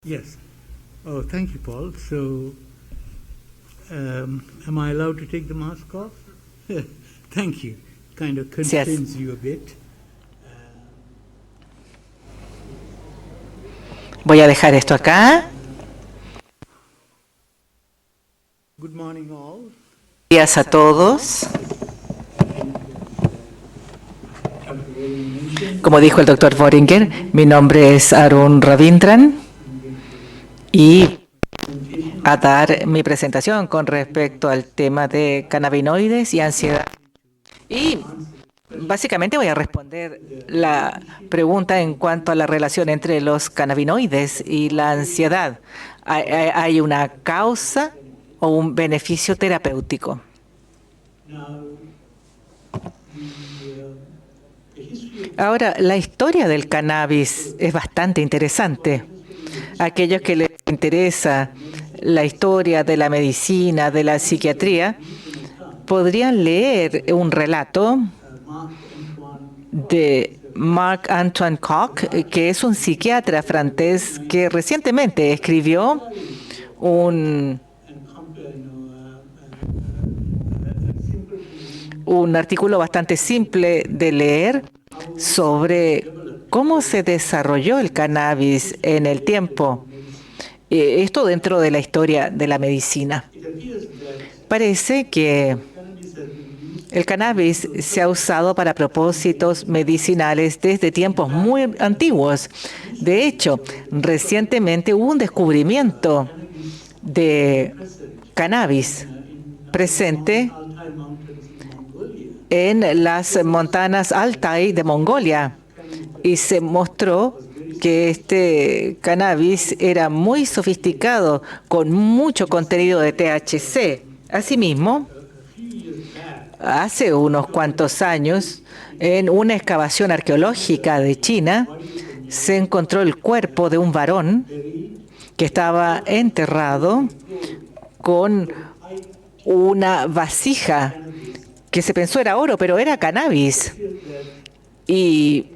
Yes. Oh, thank you, Paul. So, am I allowed to take the mask off? Thank you. Kind of constrains you a bit. Voy a dejar esto acá. Good morning, all. Buenos días a todos. Como dijo el doctor Boehringer, mi nombre es Arun Ravindran y a dar mi presentación con respecto al tema de cannabinoides y ansiedad. Y básicamente voy a responder la pregunta en cuanto a la relación entre los cannabinoides y la ansiedad. ¿Hay una causa o un beneficio terapéutico? Ahora, la historia del cannabis es bastante interesante. Aquellos que les interesa la historia de la medicina, de la psiquiatría, podrían leer un relato de Marc-Antoine Koch, que es un psiquiatra francés que recientemente escribió un artículo bastante simple de leer sobre cómo se desarrolló el cannabis en el tiempo. Esto dentro de la historia de la medicina. Parece que el cannabis se ha usado para propósitos medicinales desde tiempos muy antiguos. De hecho, recientemente hubo un descubrimiento de cannabis presente en las montañas Altai de Mongolia y se mostró que este cannabis era muy sofisticado, con mucho contenido de THC. Asimismo, hace unos cuantos años, en una excavación arqueológica de China, se encontró el cuerpo de un varón que estaba enterrado con una vasija que se pensó era oro, pero era cannabis. Y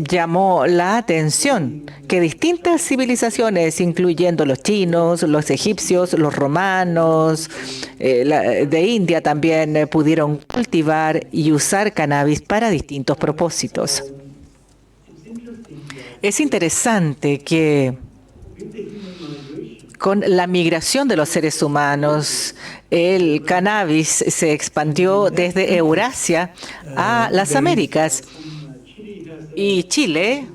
llamó la atención que distintas civilizaciones, incluyendo los chinos, los egipcios, los romanos, de India también, pudieron cultivar y usar cannabis para distintos propósitos. Es interesante que con la migración de los seres humanos, el cannabis se expandió desde Eurasia a las Américas. Y Chile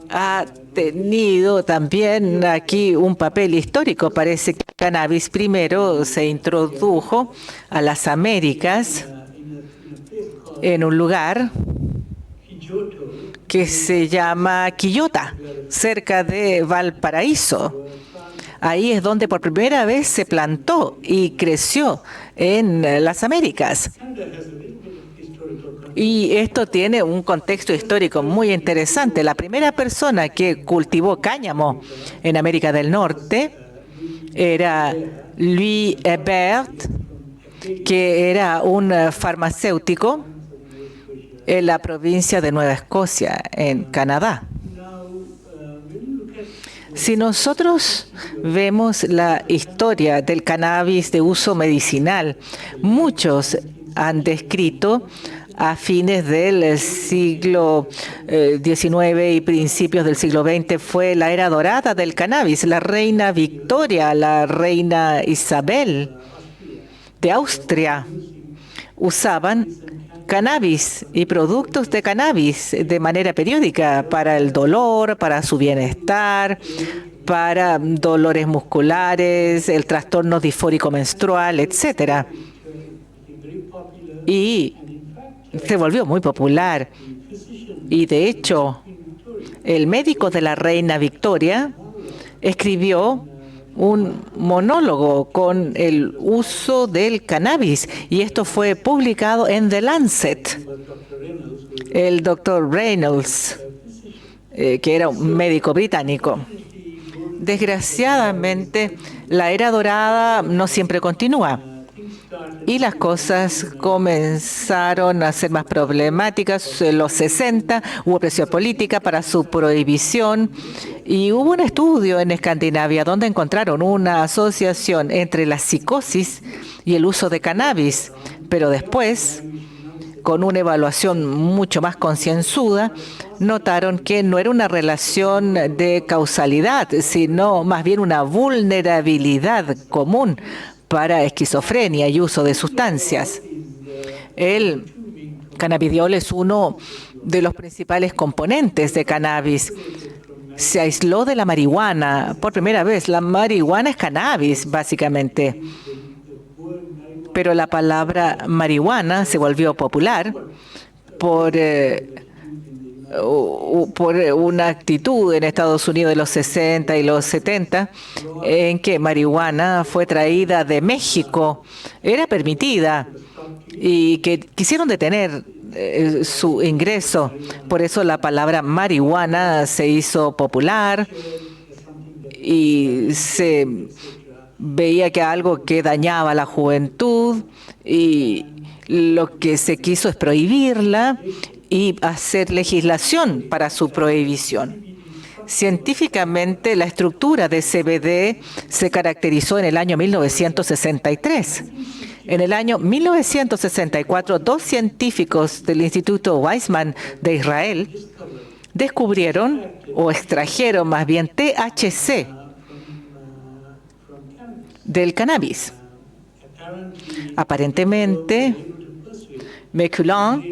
ha tenido también aquí un papel histórico. Parece que el cannabis primero se introdujo a las Américas en un lugar que se llama Quillota, cerca de Valparaíso. Ahí es donde por primera vez se plantó y creció en las Américas. Y esto tiene un contexto histórico muy interesante. La primera persona que cultivó cáñamo en América del Norte era Louis Hebert, que era un farmacéutico en la provincia de Nueva Escocia, en Canadá. Si nosotros vemos la historia del cannabis de uso medicinal, muchos han descrito a fines del siglo XIX y principios del siglo XX fue la era dorada del cannabis. La reina Victoria, la reina Isabel de Austria usaban cannabis y productos de cannabis de manera periódica para el dolor, para su bienestar, para dolores musculares, el trastorno disfórico menstrual, etc. Y se volvió muy popular. Y de hecho, el médico de la reina Victoria escribió un monólogo con el uso del cannabis y esto fue publicado en The Lancet. El doctor Reynolds, que era un médico británico. Desgraciadamente, la era dorada no siempre continúa. Y las cosas comenzaron a ser más problemáticas. En los 60 hubo presión política para su prohibición y hubo un estudio en Escandinavia donde encontraron una asociación entre la psicosis y el uso de cannabis. Pero después, con una evaluación mucho más concienzuda, notaron que no era una relación de causalidad, sino más bien una vulnerabilidad común para esquizofrenia y uso de sustancias. El cannabidiol es uno de los principales componentes de cannabis. Se aisló de la marihuana por primera vez. La marihuana es cannabis, básicamente. Pero la palabra marihuana se volvió popular por una actitud en Estados Unidos de los 60 y los 70 en que marihuana fue traída de México, era permitida y que quisieron detener su ingreso. Por eso la palabra marihuana se hizo popular y se veía que algo que dañaba a la juventud y lo que se quiso es prohibirla y hacer legislación para su prohibición. Científicamente, la estructura de CBD se caracterizó en el año 1963. En el año 1964, dos científicos del Instituto Weizmann de Israel descubrieron o extrajeron más bien THC del cannabis. Aparentemente, McCullough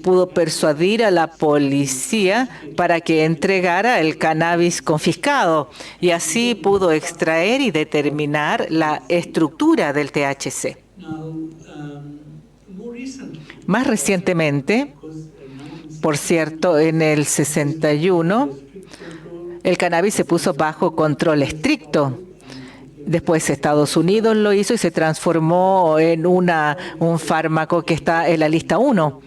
pudo persuadir a la policía para que entregara el cannabis confiscado y así pudo extraer y determinar la estructura del THC. Más recientemente, por cierto, en el 61, el cannabis se puso bajo control estricto. Después Estados Unidos lo hizo y se transformó en un fármaco que está en la lista 1.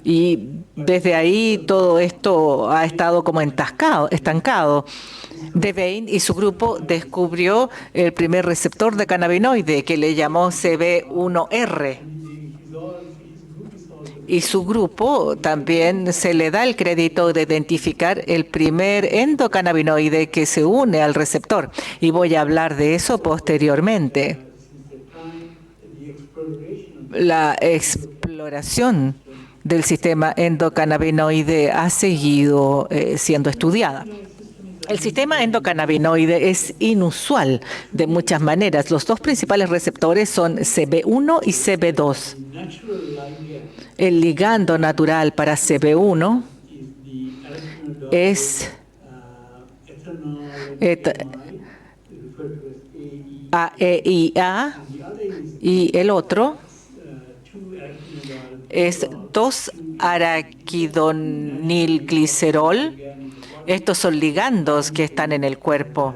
Y desde ahí todo esto ha estado como estancado. Devane y su grupo descubrió el primer receptor de cannabinoide que le llamó CB1R. Y su grupo también se le da el crédito de identificar el primer endocannabinoide que se une al receptor. Y voy a hablar de eso posteriormente. La exploración del sistema endocannabinoide ha seguido siendo estudiada. El sistema endocannabinoide es inusual de muchas maneras. Los dos principales receptores son CB1 y CB2. El ligando natural para CB1 es AEIA y el otro es 2-araquidonilglicerol. Estos son ligandos que están en el cuerpo,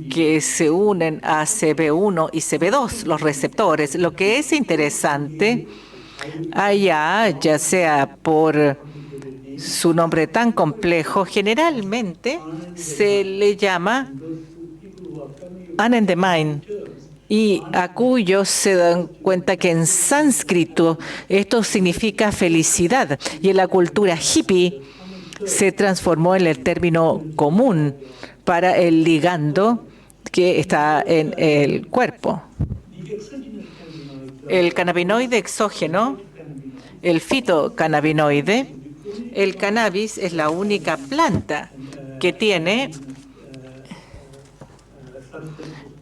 que se unen a CB1 y CB2, los receptores. Lo que es interesante allá, ya sea por su nombre tan complejo, generalmente se le llama anandamide, y a cuyos se dan cuenta que en sánscrito esto significa felicidad, y en la cultura hippie se transformó en el término común para el ligando que está en el cuerpo. El cannabinoide exógeno, el fitocannabinoide, el cannabis es la única planta que tiene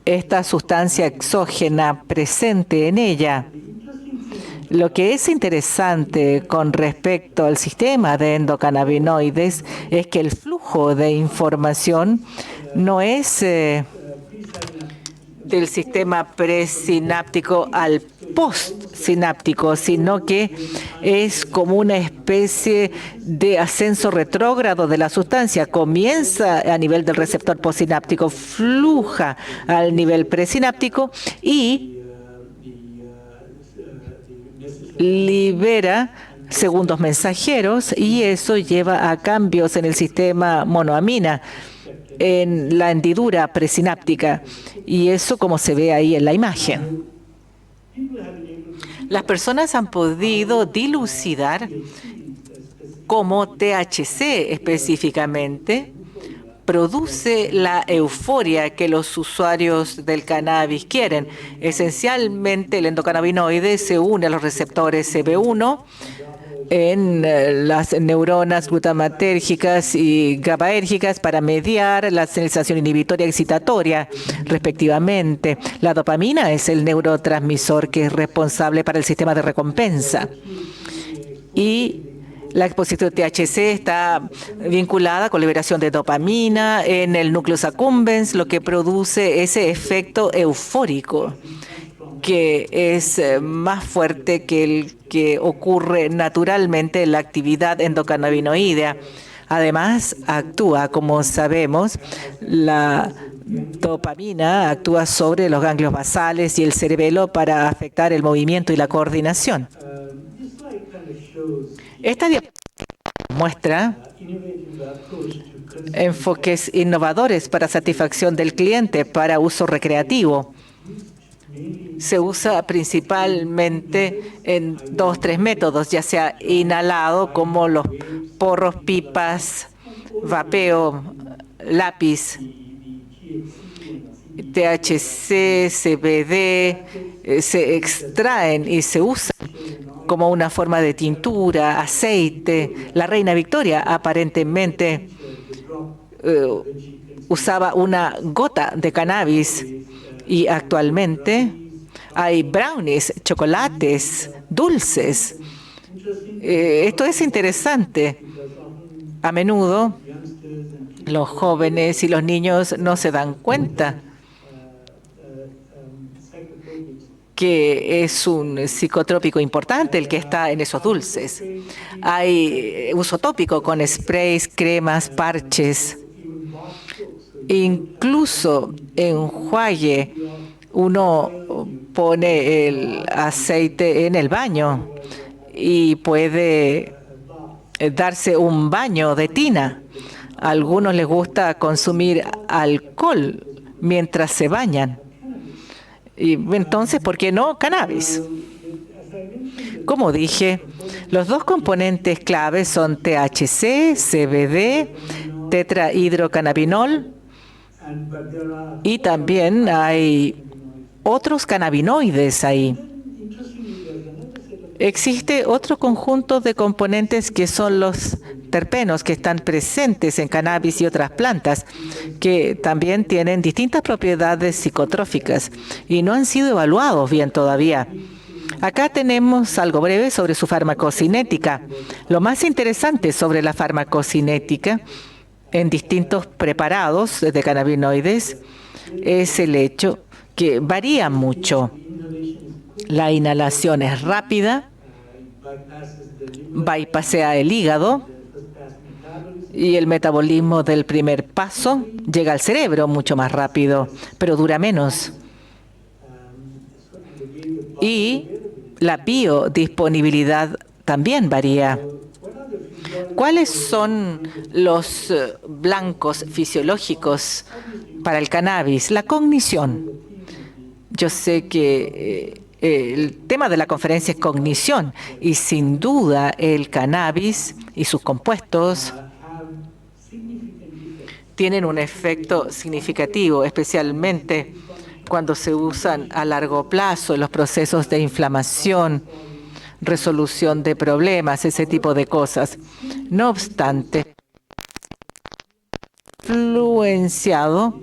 esta sustancia exógena presente en ella. Lo que es interesante con respecto al sistema de endocannabinoides es que el flujo de información no es del sistema presináptico al postsináptico, sino que es como una especie de ascenso retrógrado de la sustancia. Comienza a nivel del receptor postsináptico, fluja al nivel presináptico y libera segundos mensajeros, y eso lleva a cambios en el sistema monoamina, en la hendidura presináptica, y eso como se ve ahí en la imagen. las personas han podido dilucidar cómo THC específicamente produce la euforia que los usuarios del cannabis quieren. Esencialmente, el endocannabinoide se une a los receptores CB1 en las neuronas glutamatérgicas y GABAérgicas para mediar la sensación inhibitoria excitatoria, respectivamente. La dopamina es el neurotransmisor que es responsable para el sistema de recompensa. Y la exposición de THC está vinculada con liberación de dopamina en el núcleo accumbens, lo que produce ese efecto eufórico que es más fuerte que el que ocurre naturalmente en la actividad endocannabinoidea. Además, actúa, como sabemos, la dopamina actúa sobre los ganglios basales y el cerebelo para afectar el movimiento y la coordinación. Esta diapositiva muestra enfoques innovadores para satisfacción del cliente para uso recreativo. Se usa principalmente en 2-3 métodos, ya sea inhalado como los porros, pipas, vapeo, lápiz, THC, CBD, se extraen y se usan como una forma de tintura, aceite. La reina Victoria aparentemente usaba una gota de cannabis y actualmente hay brownies, chocolates, dulces. Esto es interesante. A menudo los jóvenes y los niños no se dan cuenta que es un psicotrópico importante el que está en esos dulces. Hay uso tópico con sprays, cremas, parches. Incluso enjuague, uno pone el aceite en el baño y puede darse un baño de tina. A algunos les gusta consumir alcohol mientras se bañan. Y entonces, ¿por qué no cannabis? Como dije, los dos componentes claves son THC, CBD, tetrahidrocannabinol, y también hay otros cannabinoides ahí. Existe otro conjunto de componentes que son los terpenos que están presentes en cannabis y otras plantas que también tienen distintas propiedades psicotróficas y no han sido evaluados bien todavía. Acá tenemos algo breve sobre su farmacocinética. Lo más interesante sobre la farmacocinética en distintos preparados de cannabinoides es el hecho que varía mucho. La inhalación es rápida, bypassea el hígado y el metabolismo del primer paso llega al cerebro mucho más rápido, pero dura menos. Y la biodisponibilidad también varía. ¿Cuáles son los blancos fisiológicos para el cannabis? La cognición. Yo sé que el tema de la conferencia es cognición y sin duda el cannabis y sus compuestos tienen un efecto significativo, especialmente cuando se usan a largo plazo en los procesos de inflamación, resolución de problemas, ese tipo de cosas. No obstante, influenciado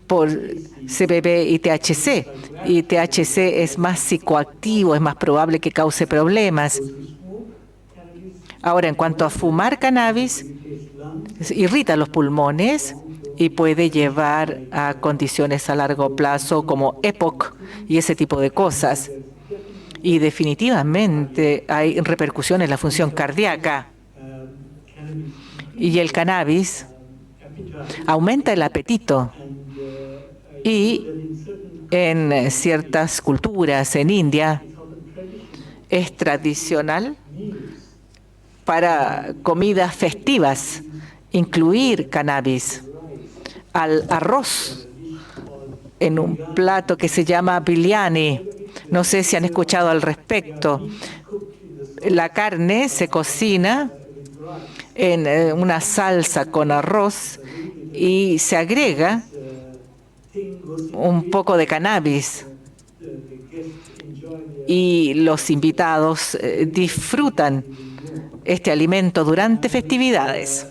por CBD y THC. Y THC es más psicoactivo, es más probable que cause problemas. Ahora, en cuanto a fumar cannabis, irrita los pulmones y puede llevar a condiciones a largo plazo como EPOC y ese tipo de cosas. Y definitivamente hay repercusiones en la función cardíaca. Y el cannabis aumenta el apetito. Y en ciertas culturas, en India, es tradicional para comidas festivas incluir cannabis al arroz en un plato que se llama biryani, No sé si han escuchado al respecto. La carne se cocina en una salsa con arroz y se agrega un poco de cannabis. Y los invitados disfrutan este alimento durante festividades.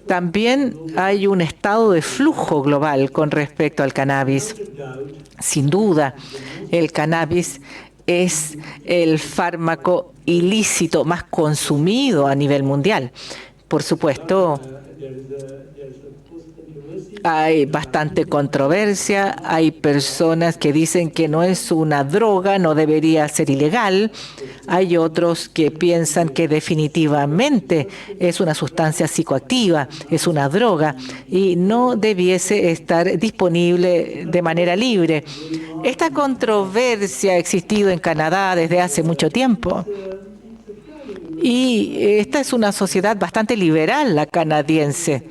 También hay un estado de flujo global con respecto al cannabis. Sin duda, el cannabis es el fármaco ilícito más consumido a nivel mundial. Por supuesto, hay bastante controversia, hay personas que dicen que no es una droga, no debería ser ilegal. Hay otros que piensan que definitivamente es una sustancia psicoactiva, es una droga y no debiese estar disponible de manera libre. Esta controversia ha existido en Canadá desde hace mucho tiempo. Y esta es una sociedad bastante liberal, la canadiense.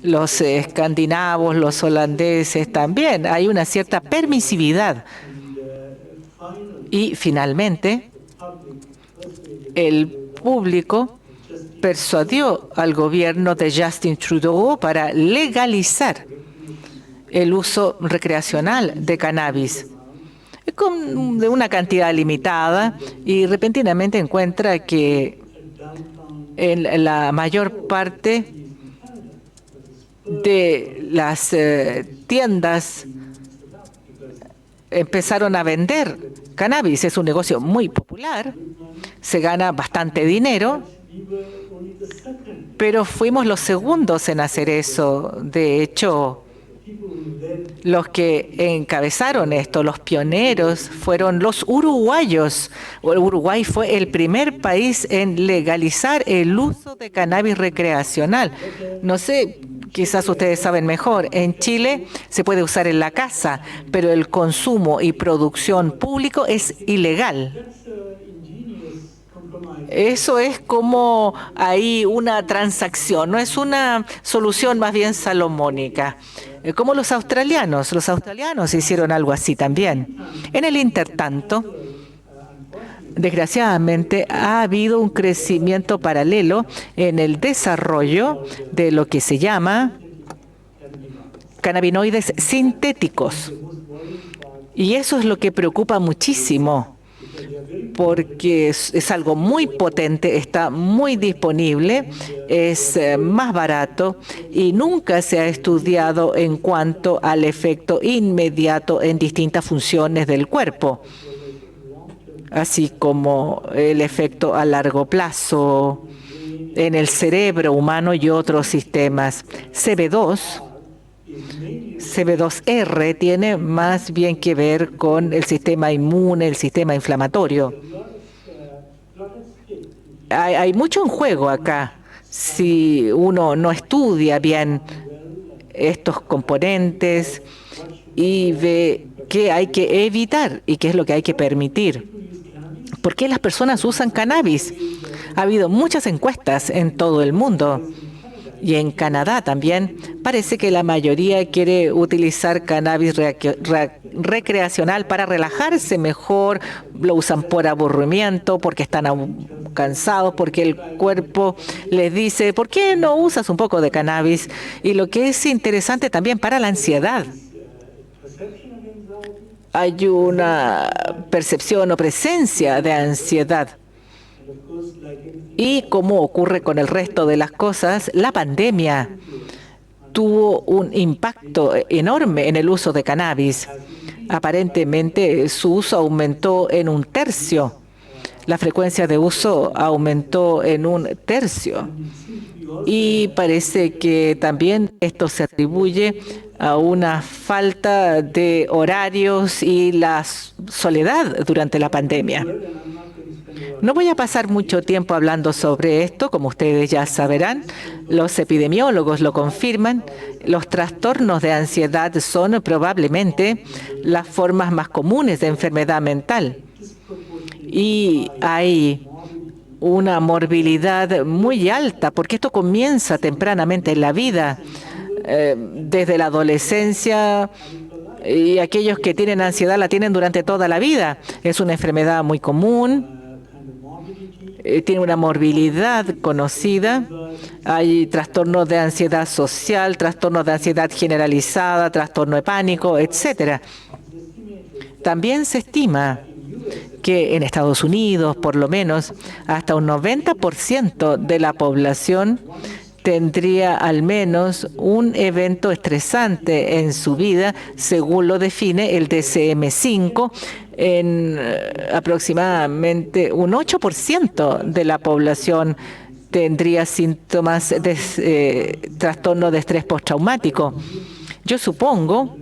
Los escandinavos, los holandeses también. Hay una cierta permisividad. Y finalmente, el público persuadió al gobierno de Justin Trudeau para legalizar el uso recreacional de cannabis de una cantidad limitada y repentinamente encuentra que en la mayor parte de las tiendas empezaron a vender cannabis. Es un negocio muy popular, se gana bastante dinero, pero fuimos los segundos en hacer eso. De hecho, los que encabezaron esto, los pioneros, fueron los uruguayos. Uruguay fue el primer país en legalizar el uso de cannabis recreacional. No sé, quizás ustedes saben mejor, en Chile se puede usar en la casa, pero el consumo y producción público es ilegal. Eso es como ahí una transacción, no es una solución más bien salomónica. Como los australianos hicieron algo así también. En el intertanto, desgraciadamente, ha habido un crecimiento paralelo en el desarrollo de lo que se llama cannabinoides sintéticos. Y eso es lo que preocupa muchísimo, porque es algo muy potente, está muy disponible, es más barato y nunca se ha estudiado en cuanto al efecto inmediato en distintas funciones del cuerpo, así como el efecto a largo plazo en el cerebro humano y otros sistemas. CB2R tiene más bien que ver con el sistema inmune, el sistema inflamatorio. Hay mucho en juego acá. Si uno no estudia bien estos componentes y ve qué hay que evitar y qué es lo que hay que permitir. ¿Por qué las personas usan cannabis? Ha habido muchas encuestas en todo el mundo. Y en Canadá también parece que la mayoría quiere utilizar cannabis recreacional para relajarse mejor, lo usan por aburrimiento, porque están cansados, porque el cuerpo les dice, ¿por qué no usas un poco de cannabis? Y lo que es interesante también para la ansiedad. Hay una percepción o presencia de ansiedad. Y como ocurre con el resto de las cosas, la pandemia tuvo un impacto enorme en el uso de cannabis. Aparentemente su uso aumentó en 1/3. La frecuencia de uso aumentó en 1/3. Y parece que también esto se atribuye a una falta de horarios y la soledad durante la pandemia. No voy a pasar mucho tiempo hablando sobre esto, como ustedes ya sabrán. Los epidemiólogos lo confirman. Los trastornos de ansiedad son probablemente las formas más comunes de enfermedad mental. Y hay una morbilidad muy alta, porque esto comienza tempranamente en la vida, desde la adolescencia, y aquellos que tienen ansiedad la tienen durante toda la vida. Es una enfermedad muy común. Tiene una morbilidad conocida. Hay trastornos de ansiedad social, trastornos de ansiedad generalizada, trastorno de pánico, etcétera. También se estima que en Estados Unidos, por lo menos, hasta un 90% de la población tendría al menos un evento estresante en su vida, según lo define el DSM-5. En aproximadamente un 8% de la población tendría síntomas de trastorno de estrés postraumático. Yo supongo,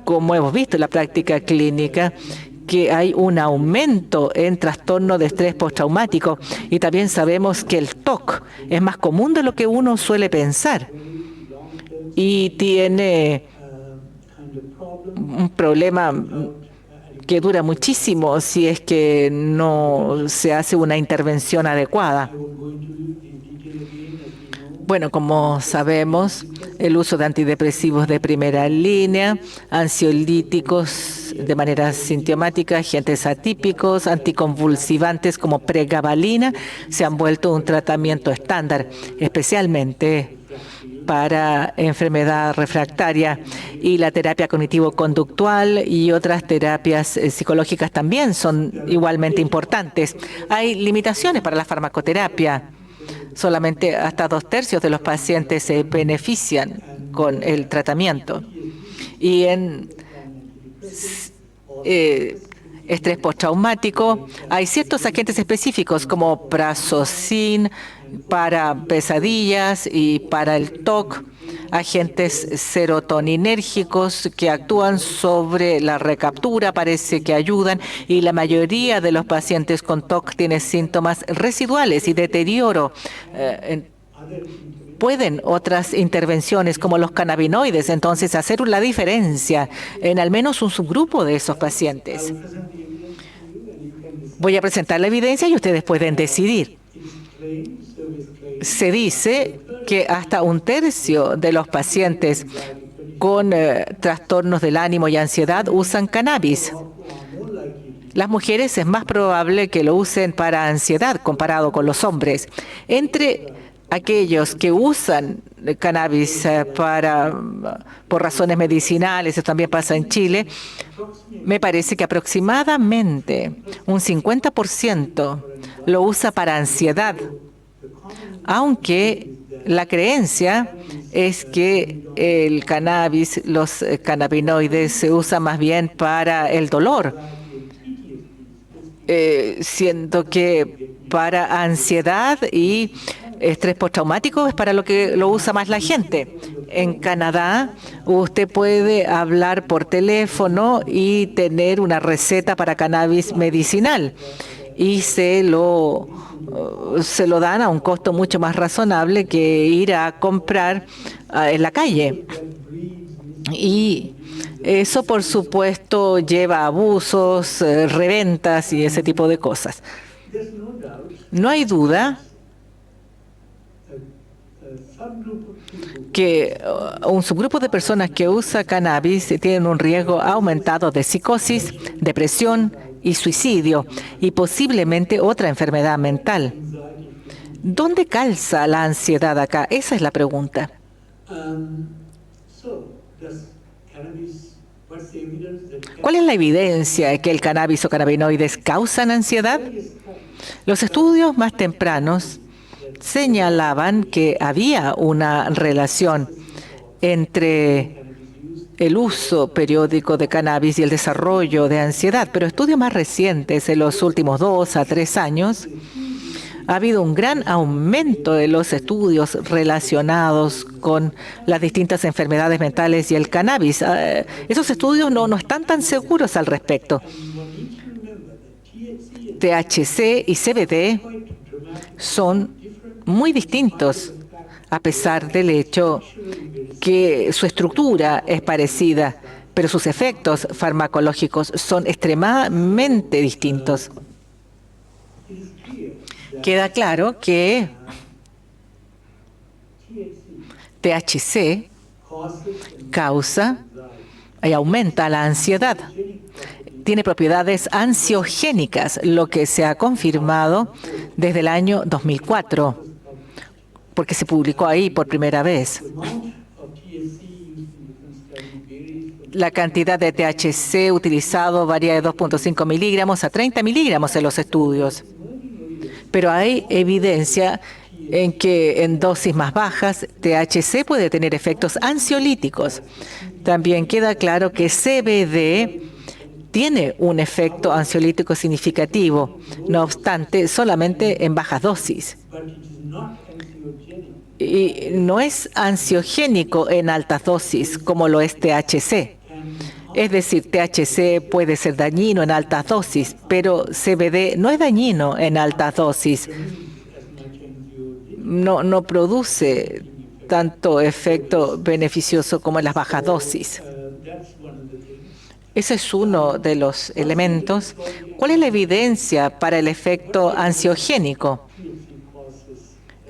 como hemos visto en la práctica clínica, que hay un aumento en trastorno de estrés postraumático, y también sabemos que el TOC es más común de lo que uno suele pensar y tiene un problema que dura muchísimo si es que no se hace una intervención adecuada. Bueno, como sabemos, el uso de antidepresivos de primera línea, ansiolíticos de manera sintomática, agentes atípicos, anticonvulsivantes como pregabalina se han vuelto un tratamiento estándar, especialmente para enfermedad refractaria, y la terapia cognitivo-conductual y otras terapias psicológicas también son igualmente importantes. Hay limitaciones para la farmacoterapia. Solamente hasta 2/3 de los pacientes se benefician con el tratamiento. Y en estrés postraumático hay ciertos agentes específicos como prazosin para pesadillas y para el TOC, agentes serotoninérgicos que actúan sobre la recaptura, parece que ayudan, y la mayoría de los pacientes con TOC tienen síntomas residuales y deterioro. Pueden otras intervenciones como los cannabinoides entonces hacer la diferencia en al menos un subgrupo de esos pacientes. Voy a presentar la evidencia y ustedes pueden decidir. Se dice que hasta 1/3 de los pacientes con trastornos del ánimo y ansiedad usan cannabis. Las mujeres es más probable que lo usen para ansiedad comparado con los hombres. Entre aquellos que usan cannabis por razones medicinales, eso también pasa en Chile, me parece que aproximadamente un 50% lo usa para ansiedad, aunque la creencia es que el cannabis, los cannabinoides, se usan más bien para el dolor, siendo que para ansiedad y estrés postraumático es para lo que lo usa más la gente. En Canadá, usted puede hablar por teléfono y tener una receta para cannabis medicinal, y se lo dan a un costo mucho más razonable que ir a comprar en la calle. Y eso, por supuesto, lleva a abusos, reventas y ese tipo de cosas. No hay duda que un subgrupo de personas que usa cannabis tienen un riesgo aumentado de psicosis, depresión y suicidio, y posiblemente otra enfermedad mental. ¿Dónde calza la ansiedad acá? Esa es la pregunta. ¿Cuál es la evidencia de que el cannabis o cannabinoides causan ansiedad? Los estudios más tempranos señalaban que había una relación entre el uso periódico de cannabis y el desarrollo de ansiedad, pero estudios más recientes, en los últimos 2 a 3 años, ha habido un gran aumento de los estudios relacionados con las distintas enfermedades mentales y el cannabis. Esos estudios no están tan seguros al respecto. THC y CBD son muy distintos, a pesar del hecho que su estructura es parecida, pero sus efectos farmacológicos son extremadamente distintos. Queda claro que THC causa y aumenta la ansiedad. Tiene propiedades ansiogénicas, lo que se ha confirmado desde el año 2004, porque se publicó ahí por primera vez. La cantidad de THC utilizado varía de 2.5 miligramos a 30 miligramos en los estudios. Pero hay evidencia en que en dosis más bajas, THC puede tener efectos ansiolíticos. También queda claro que CBD tiene un efecto ansiolítico significativo, no obstante, solamente en bajas dosis. Y no es ansiogénico en altas dosis como lo es THC. Es decir, THC puede ser dañino en altas dosis, pero CBD no es dañino en altas dosis. No produce tanto efecto beneficioso como en las bajas dosis. Ese es uno de los elementos. ¿Cuál es la evidencia para el efecto ansiogénico?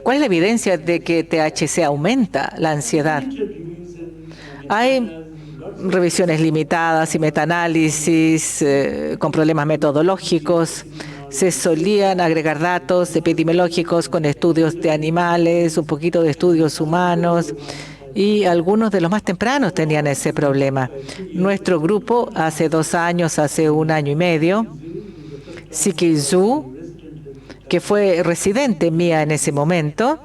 ¿Cuál es la evidencia de que THC aumenta la ansiedad? Hay revisiones limitadas y metaanálisis con problemas metodológicos. Se solían agregar datos epidemiológicos con estudios de animales, un poquito de estudios humanos, y algunos de los más tempranos tenían ese problema. Nuestro grupo hace 2 años, hace 1 año y medio, Siqi Zhu, que fue residente mía en ese momento,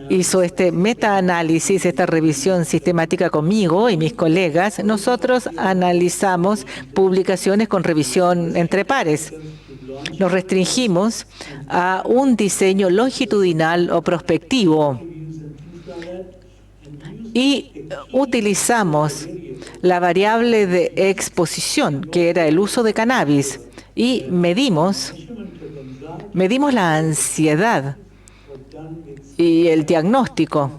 hizo este metaanálisis, esta revisión sistemática conmigo y mis colegas. Nosotros analizamos publicaciones con revisión entre pares. Nos restringimos a un diseño longitudinal o prospectivo y utilizamos la variable de exposición, que era el uso de cannabis, y medimos la ansiedad y el diagnóstico.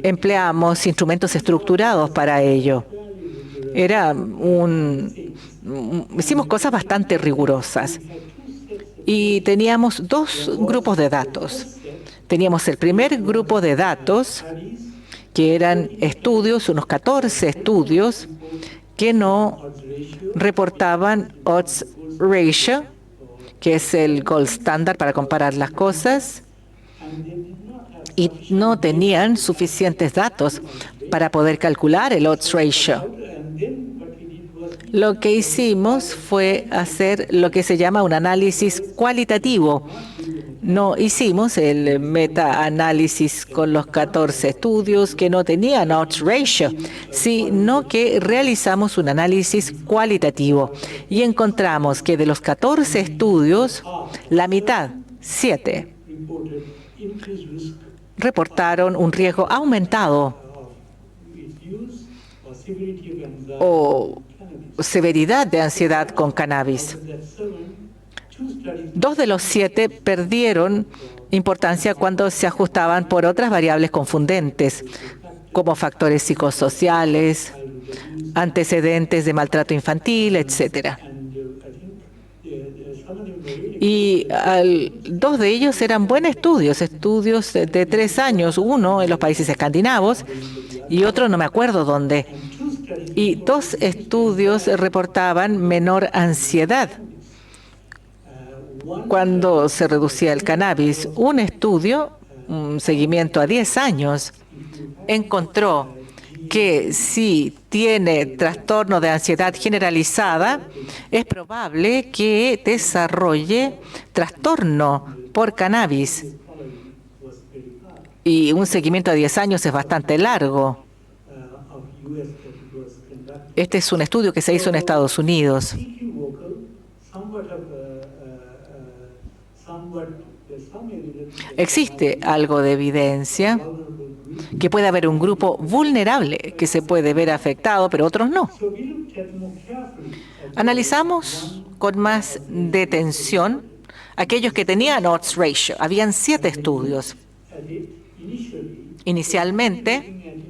Empleamos instrumentos estructurados para ello. Hicimos cosas bastante rigurosas y teníamos 2 grupos de datos. Teníamos el primer grupo de datos, que eran estudios, unos 14 estudios, que no reportaban odds ratio, que es el gold standard para comparar las cosas, y no tenían suficientes datos para poder calcular el odds ratio. Lo que hicimos fue hacer lo que se llama un análisis cualitativo. No hicimos el metaanálisis con los 14 estudios que no tenían odds ratio, sino que realizamos un análisis cualitativo y encontramos que de los 14 estudios, la mitad, 7, reportaron un riesgo aumentado o severidad de ansiedad con cannabis. 2 de los 7 perdieron importancia cuando se ajustaban por otras variables confundentes, como factores psicosociales, antecedentes de maltrato infantil, etc. Y 2 de ellos eran buenos estudios de 3 años, uno en los países escandinavos y otro no me acuerdo dónde. Y 2 estudios reportaban menor ansiedad cuando se reducía el cannabis. Un estudio, un seguimiento a 10 años, encontró que si tiene trastorno de ansiedad generalizada, es probable que desarrolle trastorno por cannabis. Y un seguimiento a 10 años es bastante largo. Este es un estudio que se hizo en Estados Unidos. Existe algo de evidencia que puede haber un grupo vulnerable que se puede ver afectado, pero otros no. Analizamos con más detención aquellos que tenían odds ratio. Habían 7 estudios. Inicialmente,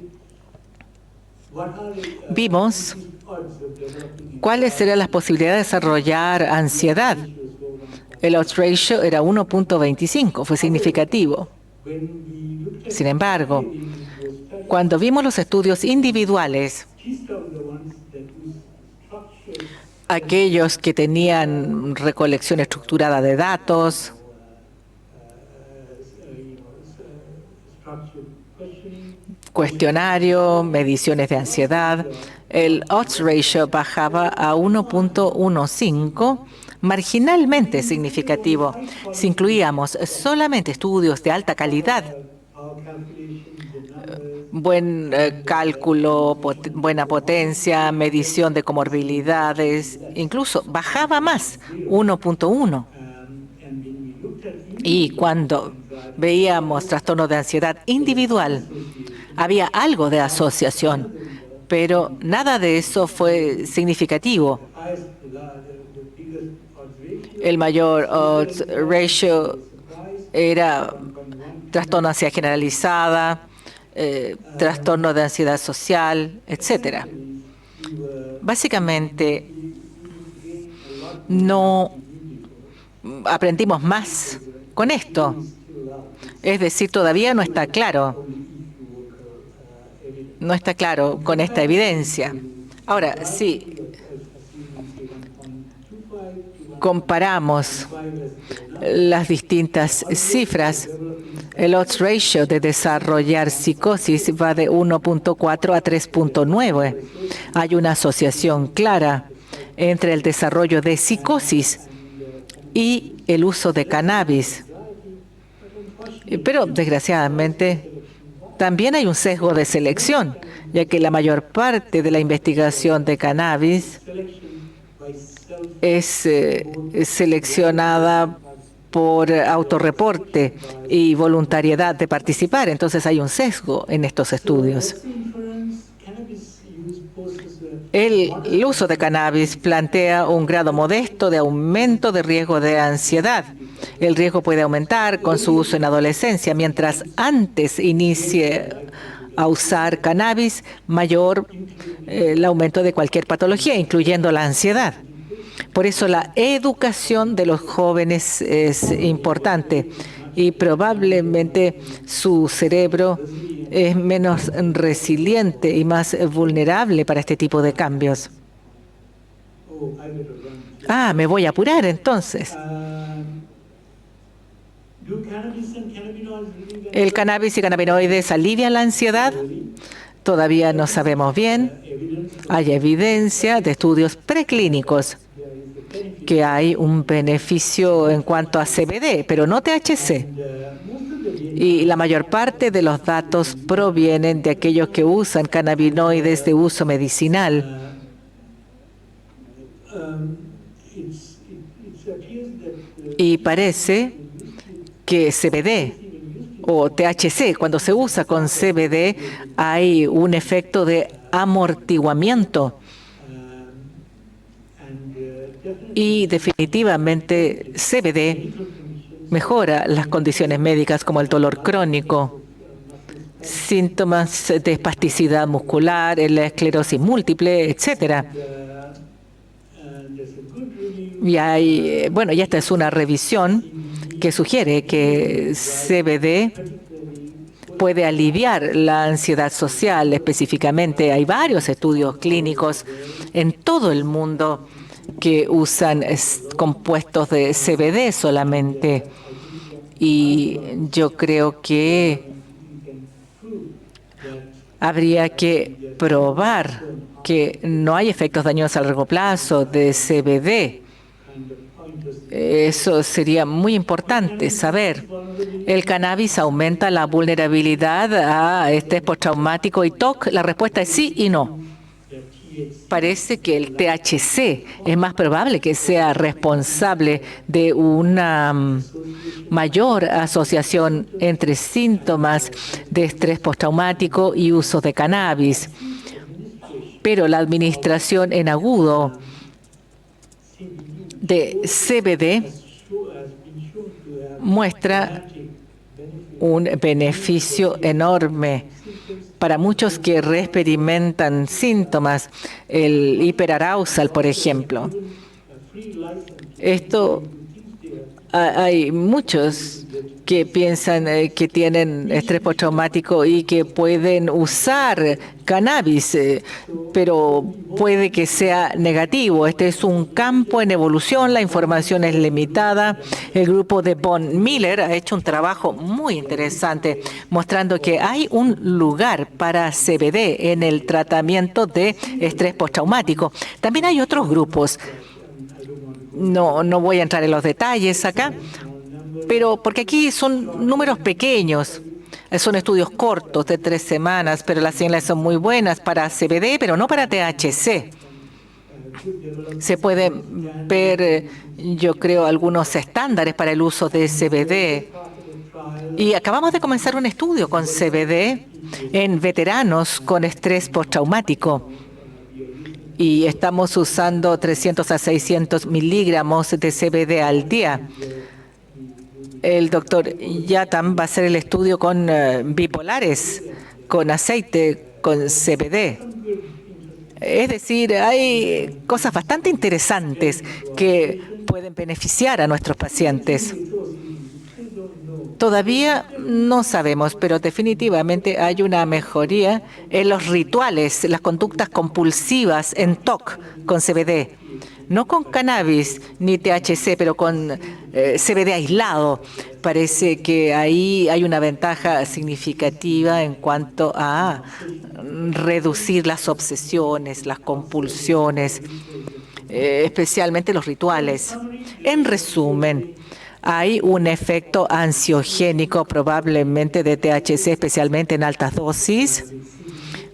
vimos cuáles serían las posibilidades de desarrollar ansiedad. El odds ratio era 1.25, fue significativo. Sin embargo, cuando vimos los estudios individuales aquellos que tenían recolección estructurada de datos, cuestionario, mediciones de ansiedad. El odds ratio bajaba a 1.15, marginalmente significativo. Si incluíamos solamente estudios de alta calidad, buen cálculo, buena potencia, medición de comorbilidades, incluso bajaba más, 1.1. Y cuando veíamos trastorno de ansiedad individual, había algo de asociación, pero nada de eso fue significativo. El mayor odds ratio era trastorno de ansiedad generalizada, trastorno de ansiedad social, etcétera. Básicamente, no aprendimos más con esto. Es decir, todavía no está claro. No está claro con esta evidencia. Ahora, si comparamos las distintas cifras, el odds ratio de desarrollar psicosis va de 1.4 a 3.9. Hay una asociación clara entre el desarrollo de psicosis y el uso de cannabis. Pero, desgraciadamente, también hay un sesgo de selección, ya que la mayor parte de la investigación de cannabis es seleccionada por autorreporte y voluntariedad de participar. Entonces hay un sesgo en estos estudios. El uso de cannabis plantea un grado modesto de aumento de riesgo de ansiedad. El riesgo puede aumentar con su uso en adolescencia. Mientras antes inicie a usar cannabis, mayor el aumento de cualquier patología, incluyendo la ansiedad. Por eso la educación de los jóvenes es importante y probablemente su cerebro es menos resiliente y más vulnerable para este tipo de cambios. Me voy a apurar entonces. ¿El cannabis y cannabinoides alivian la ansiedad? Todavía no sabemos bien. Hay evidencia de estudios preclínicos que hay un beneficio en cuanto a CBD, pero no THC. Y la mayor parte de los datos provienen de aquellos que usan cannabinoides de uso medicinal. Y parece que CBD o THC, cuando se usa con CBD, hay un efecto de amortiguamiento. Y definitivamente CBD mejora las condiciones médicas como el dolor crónico, síntomas de espasticidad muscular, la esclerosis múltiple, etcétera. Y y esta es una revisión que sugiere que CBD puede aliviar la ansiedad social. Específicamente, hay varios estudios clínicos en todo el mundo que usan compuestos de CBD solamente. Y yo creo que habría que probar que no hay efectos dañinos a largo plazo de CBD. Eso sería muy importante saber. ¿El cannabis aumenta la vulnerabilidad a estrés postraumático y TOC? La respuesta es sí y no. Parece que el THC es más probable que sea responsable de una mayor asociación entre síntomas de estrés postraumático y uso de cannabis. Pero la administración en agudo de CBD muestra un beneficio enorme para muchos que reexperimentan síntomas, el hiperarousal, por ejemplo. Esto Hay muchos que piensan que tienen estrés postraumático y que pueden usar cannabis, pero puede que sea negativo. Este es un campo en evolución, la información es limitada. El grupo de Von Miller ha hecho un trabajo muy interesante mostrando que hay un lugar para CBD en el tratamiento de estrés postraumático. También hay otros grupos. No voy a entrar en los detalles acá, pero porque aquí son números pequeños. Son estudios cortos de 3 semanas, pero las señales son muy buenas para CBD, pero no para THC. Se pueden ver, yo creo, algunos estándares para el uso de CBD. Y acabamos de comenzar un estudio con CBD en veteranos con estrés postraumático. Y estamos usando 300 a 600 miligramos de CBD al día. El doctor Yatam va a hacer el estudio con bipolares, con aceite, con CBD. Es decir, hay cosas bastante interesantes que pueden beneficiar a nuestros pacientes. Todavía no sabemos, pero definitivamente hay una mejoría en los rituales, las conductas compulsivas en TOC con CBD. No con cannabis ni THC, pero con CBD aislado. Parece que ahí hay una ventaja significativa en cuanto a reducir las obsesiones, las compulsiones, especialmente los rituales. En resumen, hay un efecto ansiogénico probablemente de THC, especialmente en altas dosis.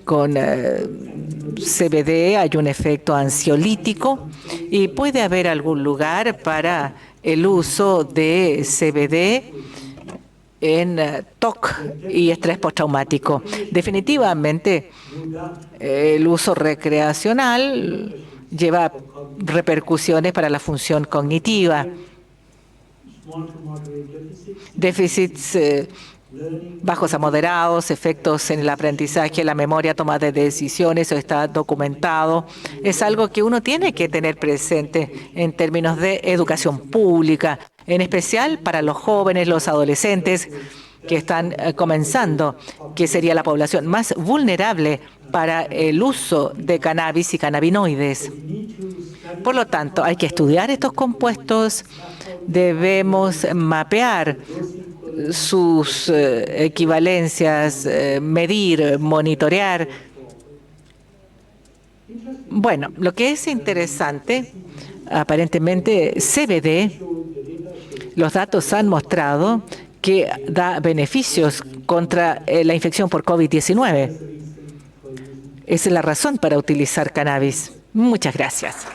Con CBD hay un efecto ansiolítico y puede haber algún lugar para el uso de CBD en TOC y estrés postraumático. Definitivamente, el uso recreacional lleva repercusiones para la función cognitiva. Déficits bajos a moderados, efectos en el aprendizaje, la memoria, toma de decisiones, eso está documentado. Es algo que uno tiene que tener presente en términos de educación pública, en especial para los jóvenes, los adolescentes que están comenzando, que sería la población más vulnerable para el uso de cannabis y cannabinoides. Por lo tanto, hay que estudiar estos compuestos, debemos mapear sus equivalencias, medir, monitorear. Bueno, lo que es interesante, aparentemente CBD, los datos han mostrado que da beneficios contra la infección por COVID-19. Esa es la razón para utilizar cannabis. Muchas gracias.